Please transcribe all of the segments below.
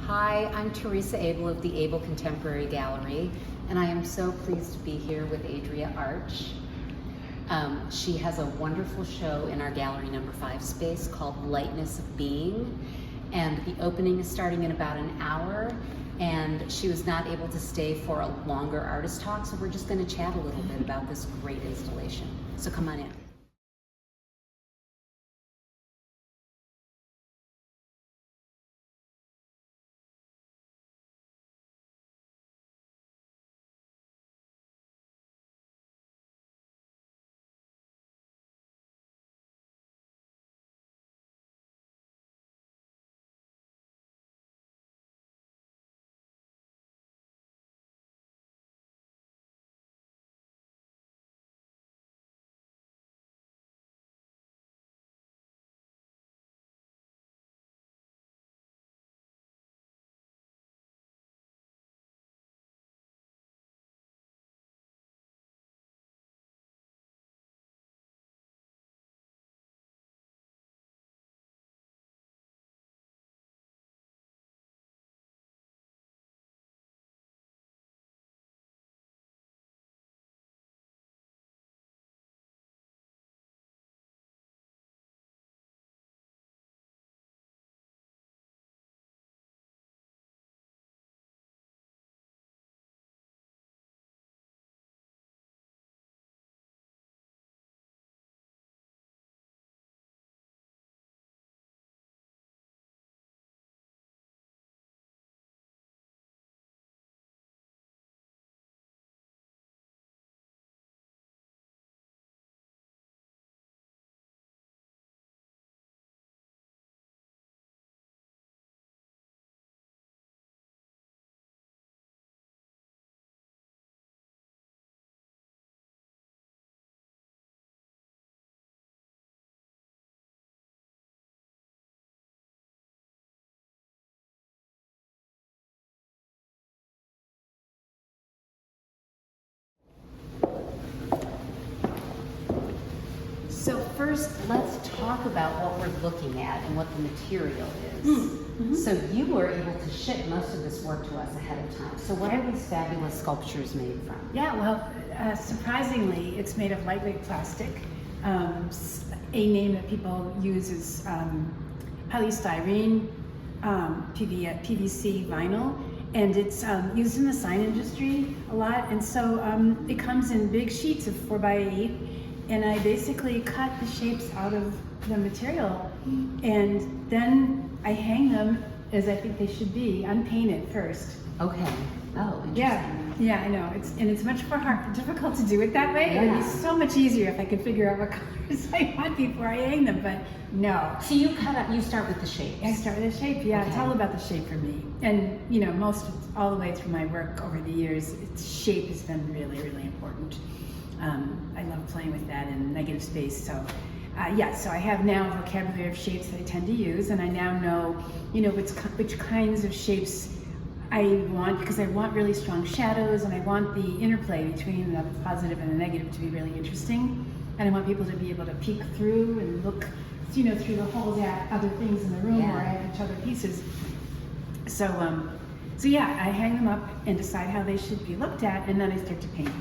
Hi, I'm Theresa Abel of the Abel Contemporary Gallery, and I am so pleased to be here with Adria Arch. She has a wonderful show in our Gallery number 5 space called Lightness of Being, and the opening is starting in about an hour, and she was not able to stay for a longer artist talk, so we're just going to chat a little bit about this great installation. So come on in. So first, let's talk about what we're looking at and what the material is. Mm-hmm. So you were able to ship most of this work to us ahead of time. So what are these fabulous sculptures made from? Yeah, well, surprisingly, it's made of lightweight plastic. A name that people use is polystyrene, PVC vinyl, and it's used in the sign industry a lot. And so it comes in big sheets of 4x8. And I basically cut the shapes out of the material, and then I hang them as I think they should be, unpainted first. Okay. Oh, interesting. Yeah, I know. It's much more difficult to do it that way. Yeah. It would be so much easier if I could figure out what colors I want before I hang them, but no. So you start with the shapes. I start with the shape, yeah. Okay. It's all about the shape for me. And all the way through my work over the years, shape has been really, really important. I love playing with that in negative space. So, so I have now a vocabulary of shapes that I tend to use, and I now know, which kinds of shapes I want, because I want really strong shadows, and I want the interplay between the positive and the negative to be really interesting, and I want people to be able to peek through and look, through the holes at other things in the room or at each other pieces. So, I hang them up and decide how they should be looked at, and then I start to paint.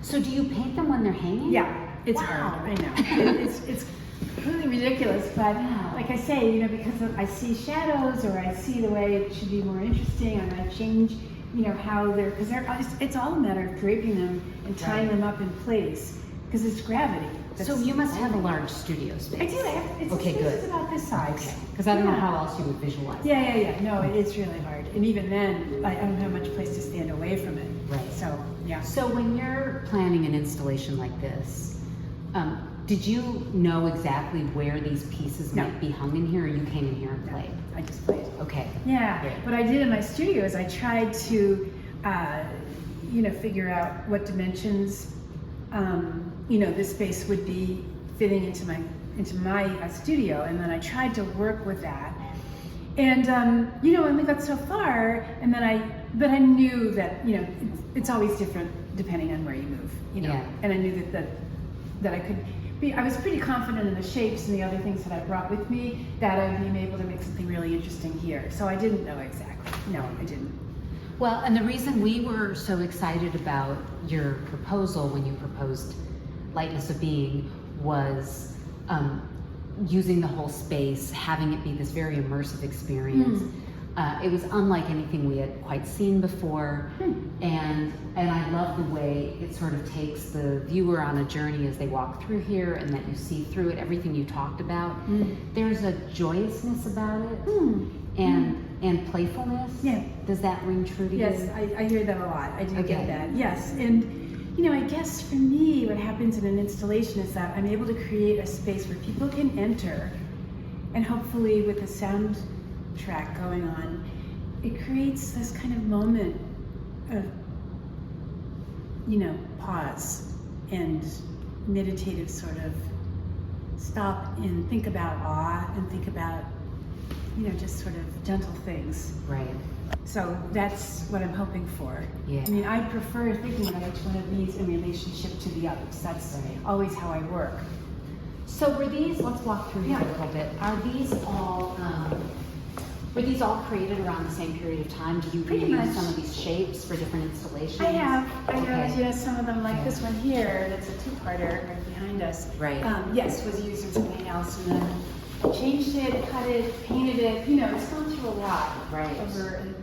So do you paint them when they're hanging? Yeah, it's hard, I know. It's really ridiculous, but like I say, because I see shadows or I see the way it should be more interesting, and I change, how because it's all a matter of draping them and tying them up in place, because it's gravity. So you must have a large studio space. I do. It's about this size. Okay. Because I don't know how else you would visualize. Yeah. No, it's really hard. And even then, I don't have much place to stand away from it. Right. So, yeah. So when you're planning an installation like this, did you know exactly where these pieces might be hung in here, or you came in here and played? I just played. Okay. Yeah. Great. What I did in my studio is I tried to, figure out what dimensions this space would be fitting into my studio, and then I tried to work with that, and and we got so far, and then but I knew that it's always different depending on where you move, and I knew that I could I was pretty confident in the shapes and the other things that I brought with me that I'd be able to make something really interesting here. So I didn't know exactly. No, I didn't. Well, and the reason we were so excited about your proposal when you proposed Lightness of Being was using the whole space, having it be this very immersive experience. It was unlike anything we had quite seen before, and I love the way it sort of takes the viewer on a journey as they walk through here, and that you see through it everything you talked about. There's a joyousness about it, and playfulness. Yeah. Does that ring true to you? Yes, I hear that a lot. I do get that. Yes, and I guess for me, what happens in an installation is that I'm able to create a space where people can enter, and hopefully with a soundtrack going on, it creates this kind of moment of, pause and meditative sort of stop and think about awe and think about, just sort of gentle things. Right. So that's what I'm hoping for. Yeah. I mean, I prefer thinking about each one of these in relationship to the others. That's always how I work. So were these, let's walk through here a little bit. Are these all, were these all created around the same period of time? Do you Pretty reuse much. some of these shapes for different installations? I have, Okay. yes, some of them, like this one here, that's a two-parter right behind us. Right. Yes, was used in something else, and then changed it, cut it, painted it. It's gone through a lot over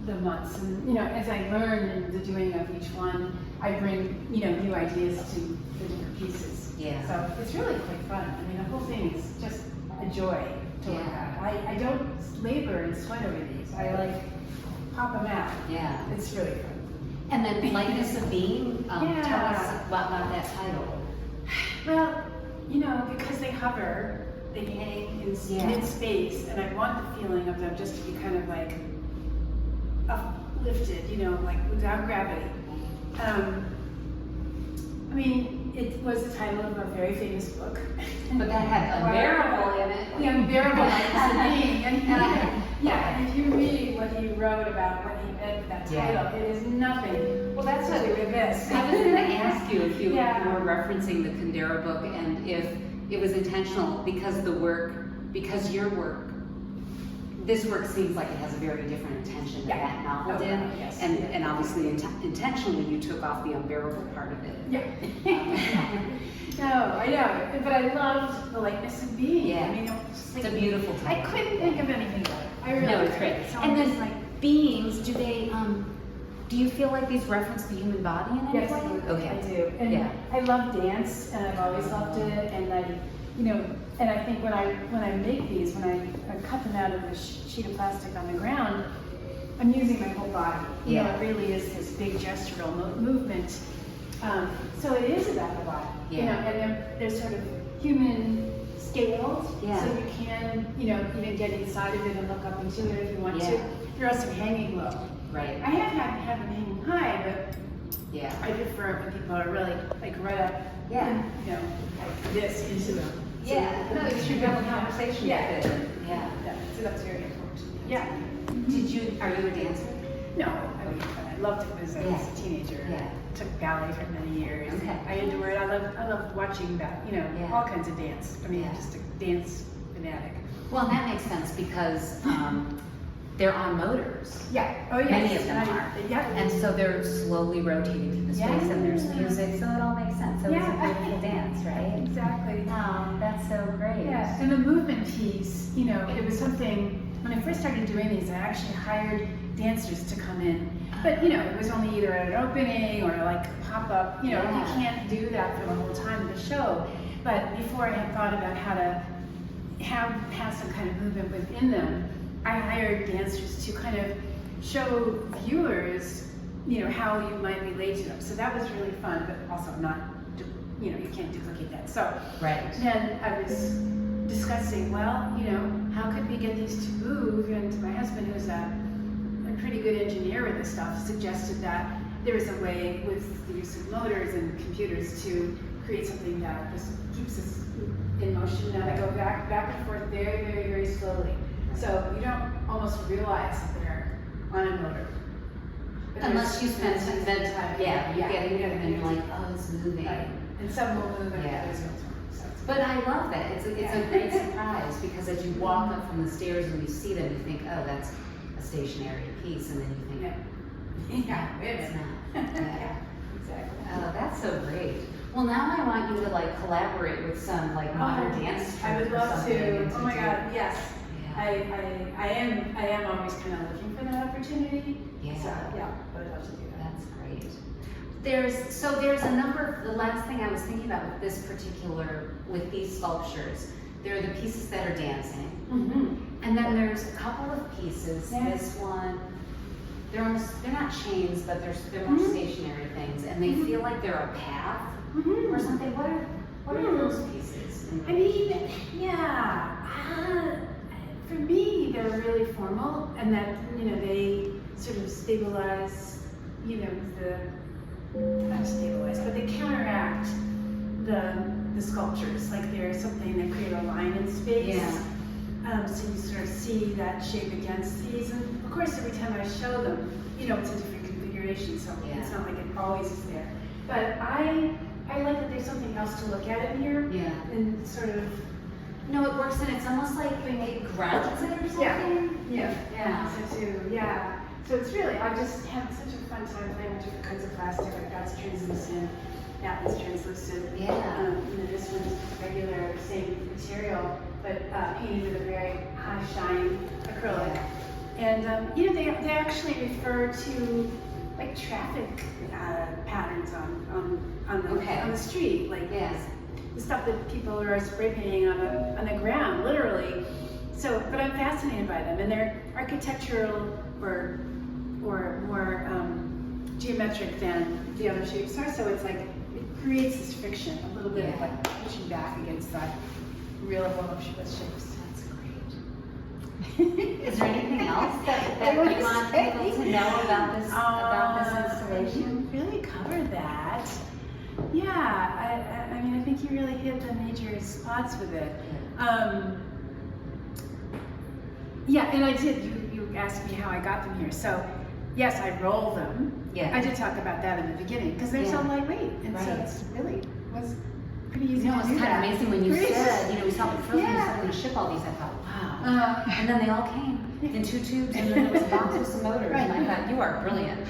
the months. And as I learn in the doing of each one, I bring new ideas to the different pieces. Yeah. So it's really quite fun. I mean, the whole thing is just a joy to work on. I don't labor and sweat over these. I pop them out. Yeah. It's really fun. And then Lightness of Being, tell Yeah. us about that title. Well, because they hover, they hang in mid-space, and I want the feeling of them just to be kind of like uplifted, like without gravity. I mean, it was the title of a very famous book. But that had unbearable in it. The unbearable Lightness of Being. And if you read what he wrote about what he meant with that title, it is nothing. Well, that's what to do with this. I was going to ask you if you Yeah. were referencing the Kundera book and if it was intentional because your work, this work seems like it has a very different intention than that novel did. Yes. And obviously intentionally you took off the unbearable part of it. Yeah. No, I know, but I loved the Lightness of Being. Yeah. I mean, It's a beautiful I title. couldn't think of anything better. I really No, it's couldn't. great. So And I'm then just beings, do you feel like these reference the human body in any yes, way? Okay. I do. And I love dance, and I've always loved it. And and I think when I make these, when I cut them out of the sheet of plastic on the ground, I'm using my whole body. It really is this big gestural movement. So it is about the body. And they're sort of human scaled, so you can, even get inside of it and look up into it if you want to. They're also hanging low. Right. I have them hanging high, but Yeah. I prefer it when people are really right up, Yeah. like this into them. So Yeah. No, you should have a conversation with it. Yeah. So that's very important. Yeah. Are you a dancer? No, I mean, I loved it as a teenager. Yeah. Took ballet for many years. Okay. I adore it. I love watching that, all kinds of dance. I mean, just a dance fanatic. Well, that makes sense because they're on motors. Yeah. Oh, yes. Many of them are. Yeah. And so they're slowly rotating through the space and there's music, so it all makes sense. So it's a beautiful dance, right? Exactly. Oh, that's so great. Yeah, and the movement piece, it was something, when I first started doing these, I actually hired dancers to come in. But, it was only either at an opening or like pop-up, you can't do that for the whole time of the show. But before I had thought about how to have some kind of movement within them, I hired dancers to kind of show viewers, how you might relate to them. So that was really fun, but also not, you can't duplicate that. So then I was discussing, how could we get these to move? And my husband, who's a pretty good engineer with this stuff, suggested that there is a way with the use of motors and computers to create something that just keeps us in motion and I go back and forth very, very, very slowly. So you don't almost realize that they're on a motor. But Unless you spend some time, you get in there and then you're like, oh, it's moving. Right. And some will move and Yeah. others won't. So it's But I love that. It's a great surprise because as you walk up from the stairs and you see them, you think, oh, that's a stationary piece, and then you think, it's not. Yeah. Exactly. Oh, that's so great. Well, now I want you to like collaborate with some like modern dance troupe. I would or love something to. and Oh my do- God, yes. Yeah. I am always kind of looking for that opportunity. Yeah. So yeah, I would love to do that. That's great. There's a number. The last thing I was thinking about with these sculptures, there are the pieces that are dancing, and then there's a couple of pieces. Yeah. This one, they're not chains, but they're more stationary things, and they feel like they're a path or something. What are those pieces? I mean, yeah. For me, they're really formal, and that they sort of stabilize, not stabilize, but they counteract the sculptures. Like they're something that create a line in space. Yeah. So you sort of see that shape against these, and of course, every time I show them, it's a different configuration, so it's not like it always is there. But I like that there's something else to look at in here. Yeah. And sort of. No, it works, and it's almost like it grounds it or something. Yeah. So it's really, I just had such a fun time playing with different kinds of plastic. Like that's translucent, that was translucent. Yeah. This one's regular, same material, but painted with a very high shine acrylic. And they actually refer to like traffic patterns on the street, like the stuff that people are spray painting on the ground, literally. So, but I'm fascinated by them, and they're architectural or more geometric than the other shapes are. So it's like it creates this friction, a little bit of like pushing back against that real voluptuous shapes. That's great. Is there anything else that you want people to know about this installation? You really covered that. Yeah, I mean, I think you really hit the major spots with it. And I did. You asked me how I got them here. So, yes, I roll them. Yeah. I did talk about that in the beginning because they're so lightweight, and so it's really was pretty easy to do It's kind that. of amazing when you said, we saw the frozen, you Yeah. said we're going to ship all these. I thought, wow. And then they all came in 2 tubes, and then there was a box with some motors, and I thought, you are brilliant.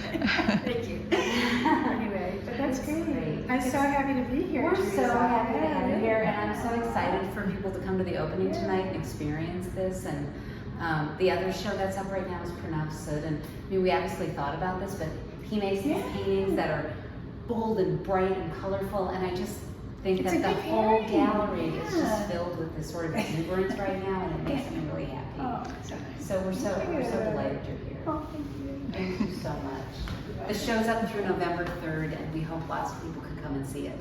Thank you. Anyway, but that's great. I'm so happy to be here. We're Theresa. so happy to have you here, and I'm so excited for people to come to the opening tonight and experience this. And the other show that's up right now is Pranav Sud, and we obviously thought about this, but he makes these paintings that are bold and bright and colorful, and I just think that the whole gallery is just filled with this sort of exuberance right now, and it makes me really happy. Oh, so nice. So we're so delighted you're here. Oh, thank you. Thank you so much. The show's up through November 3rd, and we hope lots of people can come and see it.